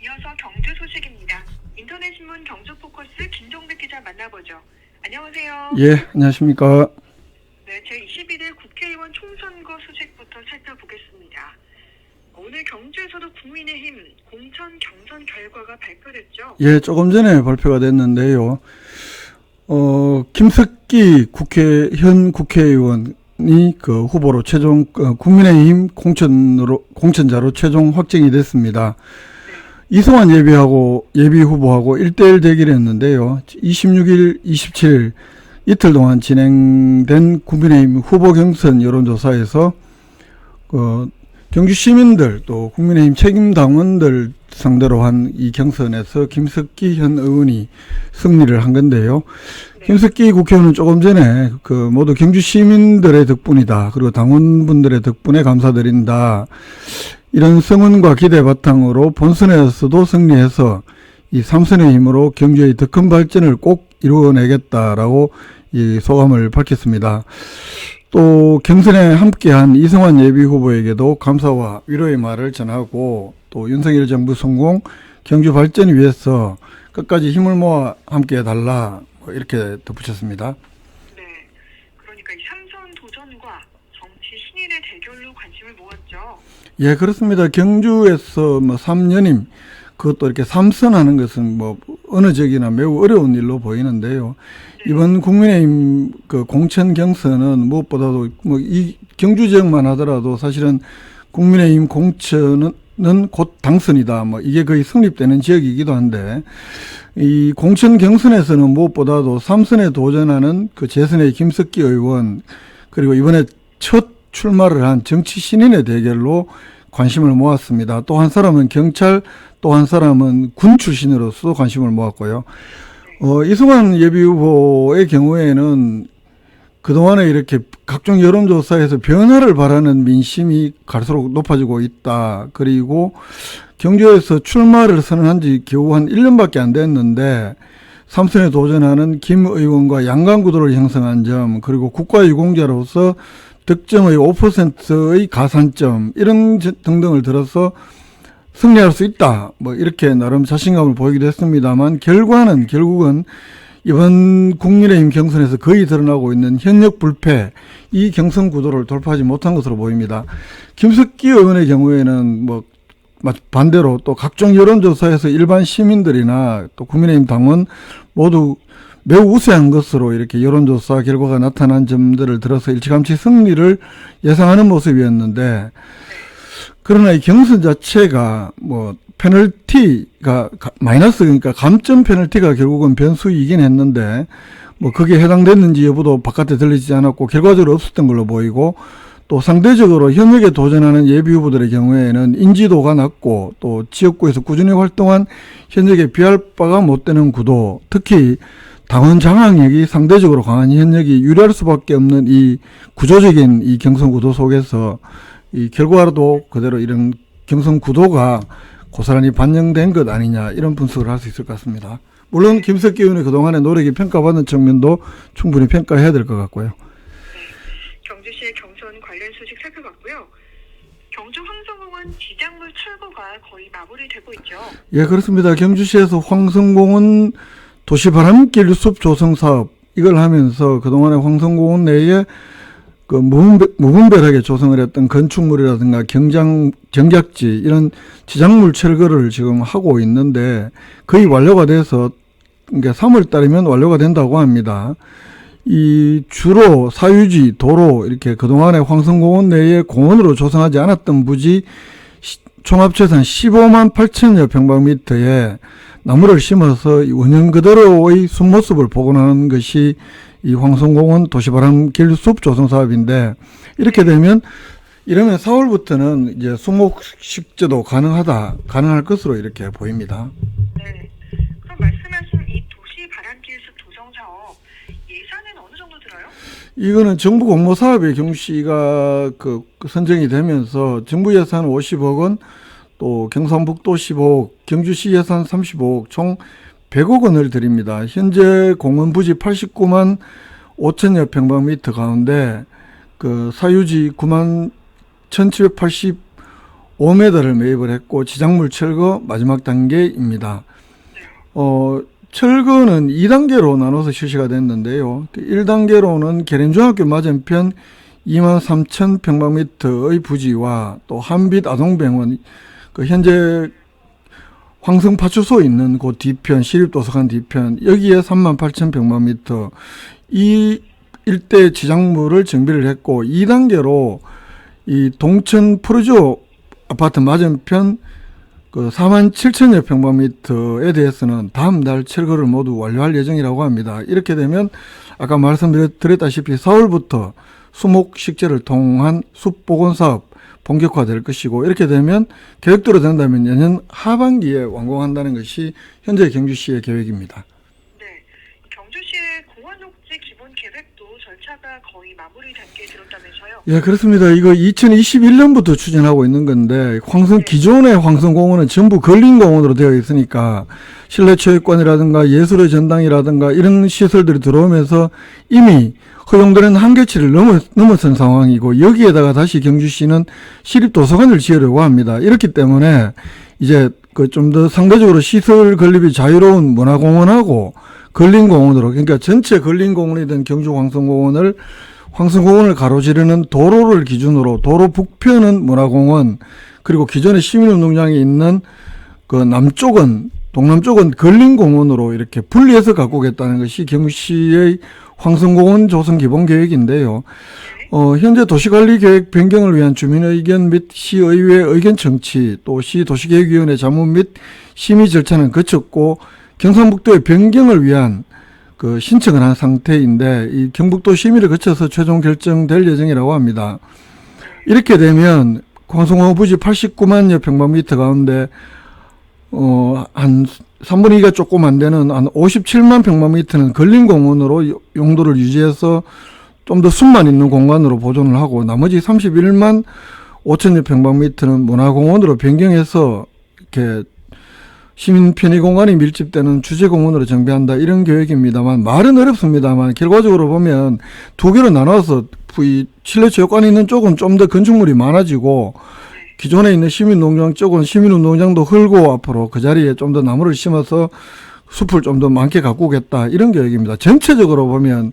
이어서 경주 소식입니다. 인터넷신문 경주포커스 김종백 기자 만나보죠. 안녕하세요. 예, 안녕하십니까. 네, 제21대 국회의원 총선거 소식부터 살펴보겠습니다. 오늘 경주에서도 국민의힘 공천 경선 결과가 발표됐죠? 예, 조금 전에 발표가 됐는데요. 김석기 현 국회의원이 그 후보로 최종 국민의힘 공천자로 최종 확정이 됐습니다. 이승환 예비 후보하고 1대1 대결했는데요. 26일, 27일 이틀 동안 진행된 국민의힘 후보 경선 여론조사에서 경주 시민들 또 국민의힘 책임 당원들 상대로 한 이 경선에서 김석기 현 의원이 승리를 한 건데요. 네. 김석기 국회의원은 조금 전에 모두 경주 시민들의 덕분이다. 그리고 당원분들의 덕분에 감사드린다. 이런 성원과 기대 바탕으로 본선에서도 승리해서 이 3선의 힘으로 경주의 더 큰 발전을 꼭 이루어내겠다라고 이 소감을 밝혔습니다. 또 경선에 함께한 이승환 예비 후보에게도 감사와 위로의 말을 전하고 또 윤석열 정부 성공, 경주 발전을 위해서 끝까지 힘을 모아 함께 해달라 이렇게 덧붙였습니다. 네, 그러니까 이 3선 도전과 정치 신인의 대결로 관심을 모았죠. 예, 그렇습니다. 경주에서 3년임 그것도 이렇게 3선 하는 것은 어느 적이나 매우 어려운 일로 보이는데요. 네. 이번 국민의힘 공천 경선은 무엇보다도 이 경주 지역만 하더라도 사실은 국민의힘 공천은 곧 당선이다. 이게 거의 성립되는 지역이기도 한데 이 공천 경선에서는 무엇보다도 3선에 도전하는 재선의 김석기 의원 그리고 이번에 첫 출마를 한 정치 신인의 대결로 관심을 모았습니다. 또 한 사람은 경찰, 또 한 사람은 군 출신으로서 관심을 모았고요. 이승환 예비 후보의 경우에는 그동안에 이렇게 각종 여론조사에서 변화를 바라는 민심이 갈수록 높아지고 있다. 그리고 경주에서 출마를 선언한 지 겨우 한 1년밖에 안 됐는데 3선에 도전하는 김 의원과 양강구도를 형성한 점, 그리고 국가유공자로서 득점의 5%의 가산점 이런 등등을 들어서 승리할 수 있다. 이렇게 나름 자신감을 보이기도 했습니다만 결국은 이번 국민의힘 경선에서 거의 드러나고 있는 현역 불패 이 경선 구도를 돌파하지 못한 것으로 보입니다. 김석기 의원의 경우에는 반대로 또 각종 여론조사에서 일반 시민들이나 또 국민의힘 당원 모두 매우 우세한 것으로 이렇게 여론조사 결과가 나타난 점들을 들어서 일찌감치 승리를 예상하는 모습이었는데, 그러나 이 경선 자체가 페널티가 마이너스, 그러니까 감점 페널티가 결국은 변수이긴 했는데 거기에 해당됐는지 여부도 바깥에 들리지 않았고 결과적으로 없었던 걸로 보이고, 또 상대적으로 현역에 도전하는 예비 후보들의 경우에는 인지도가 낮고 또 지역구에서 꾸준히 활동한 현역에 비할 바가 못 되는 구도, 특히 당원 장악력이 상대적으로 강한 현역이 유리할 수밖에 없는 이 구조적인 이 경선 구도 속에서 이 결과로도 그대로 이런 경선 구도가 고스란히 반영된 것 아니냐 이런 분석을 할 수 있을 것 같습니다. 물론 김석기 의원의 그동안의 노력이 평가받는 측면도 충분히 평가해야 될 것 같고요. 경주시의 경선 관련 소식 살펴봤고요. 경주 황성공원 지작물 철거가 거의 마무리되고 있죠. 예, 그렇습니다. 경주시에서 황성공원 도시바람길 숲 조성 사업 이걸 하면서 그동안에 황성공원 내에 무분별하게 조성을 했던 건축물이라든가 경작지 이런 지작물 철거를 지금 하고 있는데 거의 완료가 돼서 3월 달이면 완료가 된다고 합니다. 이 주로 사유지, 도로 이렇게 그동안에 황성공원 내에 공원으로 조성하지 않았던 부지 총 합쳐서 15만 8천여 평방미터에 나무를 심어서 원형 그대로의 숲모습을 복원하는 것이 이 황성공원 도시바람길 숲 조성 사업인데, 이렇게 되면 이러면 4월부터는 이제 수목식재도 가능할 것으로 이렇게 보입니다. 네. 그럼 말씀하신 이 도시바람길 숲 조성 사업 예산은 어느 정도 들어요? 이거는 정부 공모 사업에 경주시가 선정이 되면서 정부 예산 50억 원, 또 경상북도 15억, 경주시 예산 35억, 총 100억 원을 드립니다. 현재 공원 부지 89만 5천여 평방미터 가운데 사유지 9만 1785 5m를 매입을 했고 지작물 철거 마지막 단계입니다. 철거는 2단계로 나눠서 실시가 됐는데요. 1단계로는 계련중학교 맞은편 23,000평방미터의 부지와 또 한빛 아동병원, 현재 황성파출소 있는 그 뒤편, 시립도서관 뒤편, 여기에 38,000평방미터, 이 일대 지작물을 정비를 했고, 2단계로 이 동천 프로조 아파트 맞은편 47,000여 평방미터에 대해서는 다음 달 철거를 모두 완료할 예정이라고 합니다. 이렇게 되면 아까 말씀드렸다시피 4월부터 수목 식재를 통한 숲보건 사업 본격화될 것이고, 이렇게 되면 계획대로 된다면 내년 하반기에 완공한다는 것이 현재 경주시의 계획입니다. 네, 경주시의 공원녹지 기본 계획도 절차가 거의 마무리 단계에 들었다면서요? 예, 그렇습니다. 이거 2021년부터 추진하고 있는 건데, 기존의 황성공원은 전부 근린공원으로 되어 있으니까 실내체육관이라든가 예술의 전당이라든가 이런 시설들이 들어오면서 이미 허용되는 한계치를 넘어선 상황이고, 여기에다가 다시 경주시는 시립도서관을 지으려고 합니다. 이렇기 때문에 이제 좀 더 상대적으로 시설 건립이 자유로운 문화공원하고 근린공원으로, 그러니까 전체 근린공원이든 경주 황성공원을 가로지르는 도로를 기준으로 도로 북편은 문화공원, 그리고 기존의 시민운동장이 있는 동남쪽은 근린공원으로 이렇게 분리해서 가꾸겠다는 것이 경주시의 황성공원 조성 기본 계획인데요. 현재 도시관리 계획 변경을 위한 주민의견 및 시의회 의견 청취, 또 시도시계획위원회 자문 및 심의 절차는 거쳤고, 경상북도의 변경을 위한 신청을 한 상태인데, 이 경북도 심의를 거쳐서 최종 결정될 예정이라고 합니다. 이렇게 되면 황성공원 부지 89만여 평방미터 가운데 한 3분의 2가 조금 안 되는 한 57만 평방미터는 근린공원으로 용도를 유지해서 좀 더 숨만 있는 공간으로 보존을 하고, 나머지 31만 5천여 평방미터는 문화공원으로 변경해서 이렇게 시민 편의 공간이 밀집되는 주제공원으로 정비한다, 이런 계획입니다만, 말은 어렵습니다만 결과적으로 보면 두 개로 나눠서 실내체육관이 있는 쪽은 좀 더 건축물이 많아지고, 기존에 있는 시민농장 쪽은 시민운동장도 헐고 앞으로 그 자리에 좀 더 나무를 심어서 숲을 좀 더 많게 가꾸겠다, 이런 계획입니다. 전체적으로 보면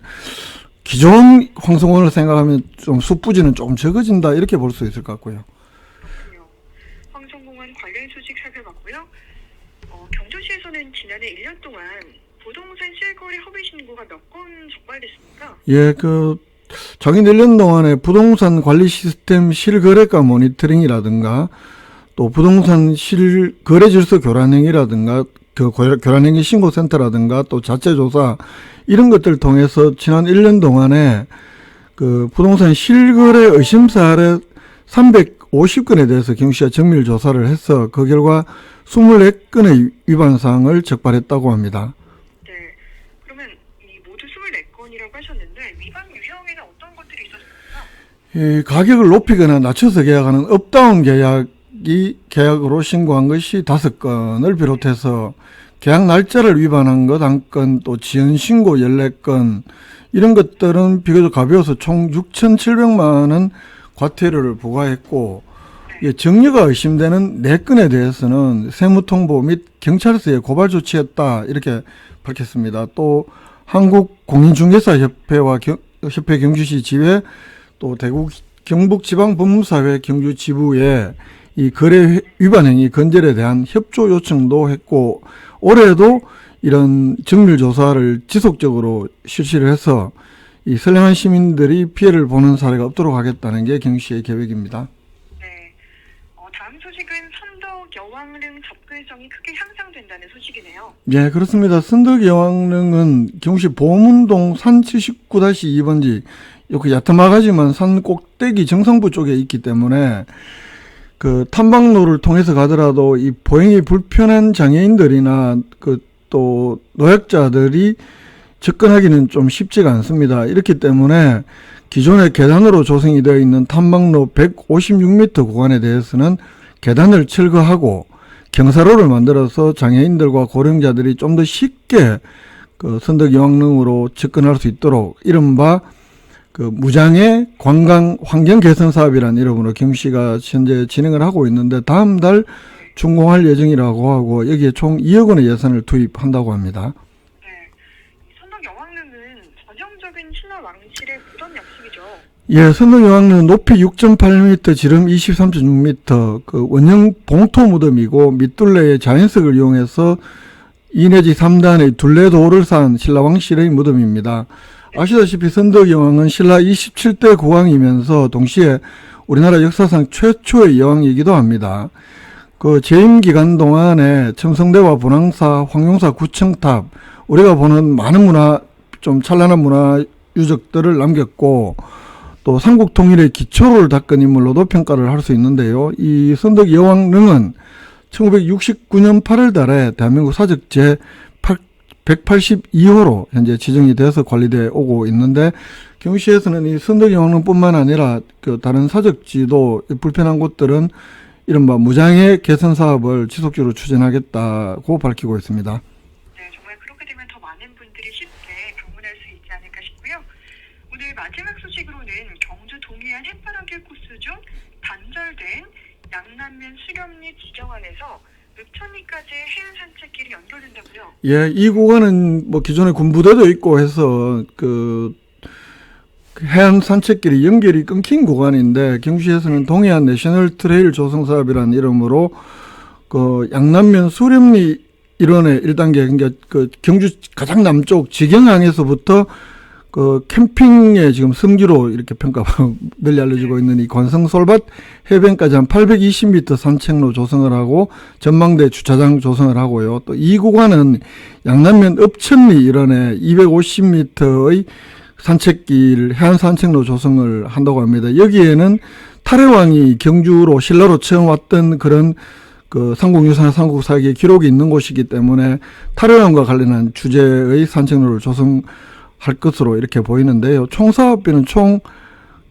기존 황성공원을 생각하면 좀 숲부지는 조금 적어진다, 이렇게 볼 수 있을 것 같고요. 그렇군요. 황성공원 관련 소식 살펴봤고요. 경주시에서는 지난해 1년 동안 부동산 실거래 허위 신고가 몇 건 적발됐습니까? 예, 작년 1년 동안에 부동산 관리 시스템 실거래가 모니터링이라든가, 또 부동산 실거래 질서 교란행위라든가, 교란행위 신고센터라든가, 또 자체조사, 이런 것들을 통해서 지난 1년 동안에 부동산 실거래 의심 사례 350건에 대해서 경시가 정밀 조사를 해서 그 결과 24건의 위반 사항을 적발했다고 합니다. 네. 그러면 이 모두 24건이라고 하셨는데 위반 유형에는 어떤 것들이 있었습니까? 가격을 높이거나 낮춰서 계약하는 업다운 계약으로 신고한 것이 5건을 비롯해서 계약 날짜를 위반한 것 1건, 또 지연 신고 14건, 이런 것들은 비교적 가벼워서 총 6,700만 원 과태료를 부과했고, 정려가 의심되는 4건에 대해서는 세무통보 및 경찰서에 고발 조치했다, 이렇게 밝혔습니다. 또 한국공인중개사협회와 협회 경주시 지회, 또 경북지방법무사회 경주지부에 이 거래 위반 행위 건절에 대한 협조 요청도 했고, 올해도 이런 정밀 조사를 지속적으로 실시를 해서 이 선량한 시민들이 피해를 보는 사례가 없도록 하겠다는 게 경주시의 계획입니다. 네. 다음 소식은 선덕 여왕릉 접근성이 크게 향상된다는 소식이네요. 네, 그렇습니다. 선덕 여왕릉은 경주시 보문동 산 79-2번지, 이렇게 야트막하지만 산 꼭대기 정상부 쪽에 있기 때문에 탐방로를 통해서 가더라도 이 보행이 불편한 장애인들이나 또 노약자들이 접근하기는 좀 쉽지가 않습니다. 이렇기 때문에 기존에 계단으로 조성이 되어 있는 탐방로 156m 구간에 대해서는 계단을 철거하고 경사로를 만들어서 장애인들과 고령자들이 좀 더 쉽게 선덕 여왕릉으로 접근할 수 있도록 이른바 그 무장의 관광 환경 개선 사업이라는 이름으로 경주시가 현재 진행을 하고 있는데 다음 달 준공할 예정이라고 하고 여기에 총 2억 원의 예산을 투입한다고 합니다. 네. 이 선덕 여왕릉은 전형적인 신라 왕실의 무덤 양식이죠. 예, 선덕 여왕릉은 높이 6.8m, 지름 23.6m, 그 원형 봉토 무덤이고 밑둘레에 자연석을 이용해서 2 내지 3단의 둘레도를 쌓은 신라 왕실의 무덤입니다. 아시다시피 선덕 여왕은 신라 27대 국왕이면서 동시에 우리나라 역사상 최초의 여왕이기도 합니다. 그 재임 기간 동안에 첨성대와 분황사, 황룡사 구청탑, 우리가 보는 많은 좀 찬란한 문화 유적들을 남겼고 또 삼국 통일의 기초를 닦은 인물로도 평가를 할 수 있는데요. 이 선덕 여왕릉은 1969년 8월 달에 대한민국 사적 제 182호로 현재 지정이 돼서 관리되어 오고 있는데 경주시에서는 이 선덕 여왕릉뿐만 아니라 그 다른 사적지도 불편한 곳들은 이른바 무장애 개선 사업을 지속적으로 추진하겠다고 밝히고 있습니다. 네, 정말 그렇게 되면 더 많은 분들이 쉽게 방문할 수 있지 않을까 싶고요. 오늘 마지막 소식으로는 경주 동해안 해바라기 코스 중 단절된 양남면 수렴리 지정안에서 읍천리까지 해안 산책길이 연결된다고요? 예, 이 구간은 뭐 기존에 군부대도 있고 해서 그 해안 산책길이 연결이 끊긴 구간인데 경주시에서는 동해안 내셔널 트레일 조성 사업이라는 이름으로 그 양남면 수렴리 일원의 1단계 그러니까 그 경주 가장 남쪽 직영항에서부터 그 캠핑의 지금 성지로 이렇게 널리 알려지고 있는 이 관성솔밭 해변까지 한 820m 산책로 조성을 하고 전망대 주차장 조성을 하고요. 또 이 구간은 양남면 읍천리 일원에 250m의 산책길 해안 산책로 조성을 한다고 합니다. 여기에는 탈해왕이 경주로 신라로 처음 왔던 그런 그 삼국유사나 삼국사기의 기록이 있는 곳이기 때문에 탈해왕과 관련한 주제의 산책로를 조성할 것으로 이렇게 보이는데요. 총 사업비는 총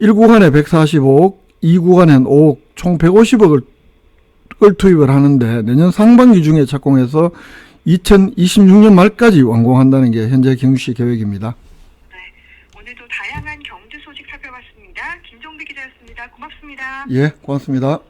1구간에 145억, 2구간에 5억, 총 150억을 투입을 하는데 내년 상반기 중에 착공해서 2026년 말까지 완공한다는 게 현재 경주시 계획입니다. 네, 오늘도 다양한 경주 소식 살펴봤습니다. 김종비 기자였습니다. 고맙습니다. 예, 고맙습니다.